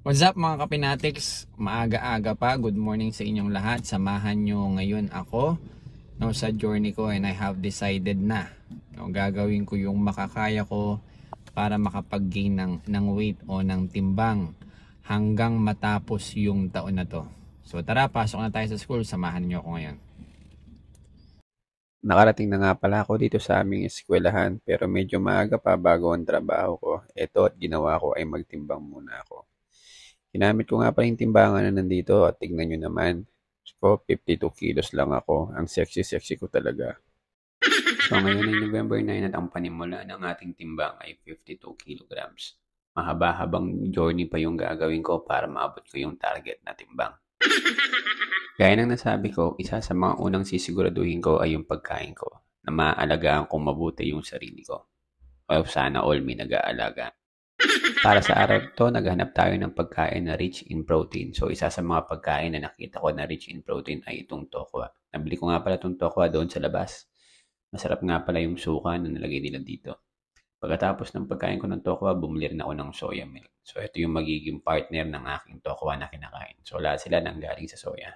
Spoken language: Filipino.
What's up mga kapinatics? Maaga-aga pa. Good morning sa inyong lahat. Samahan nyo ngayon ako sa journey ko, and I have decided na gagawin ko yung makakaya ko para makapag-gain ng weight o ng timbang hanggang matapos yung taon na to. So tara, pasok na tayo sa school. Samahan nyo ako ngayon. Nakarating na nga pala ako dito sa aming eskwelahan pero medyo maaga pa bago ang trabaho ko. Ito at ginawa ko ay magtimbang muna ako. Ginamit ko nga pala yung timbangan na nandito at tignan nyo naman. So, 52 kilos lang ako. Ang sexy-sexy ko talaga. So ngayon ay November 9 at ang panimula ng ating timbang ay 52 kilograms. Mahaba-habang journey pa yung gagawin ko para maabot ko yung target na timbang. Gaya ng nasabi ko, isa sa mga unang sisiguraduhin ko ay yung pagkain ko na maaalagaan kong mabuti yung sarili ko. O sana all may nag-aalaga. Para sa araw to, naghanap tayo ng pagkain na rich in protein. So isa sa mga pagkain na nakita ko na rich in protein ay itong tokwa. Nabili ko nga pala itong tokwa doon sa labas. Masarap nga pala yung suka na nilagay nila dito. Pagkatapos ng pagkain ko ng tokwa, bumili rin ako ng soya milk. So ito yung magiging partner ng aking tokwa na kinakain. So lahat sila nanggaling sa soya.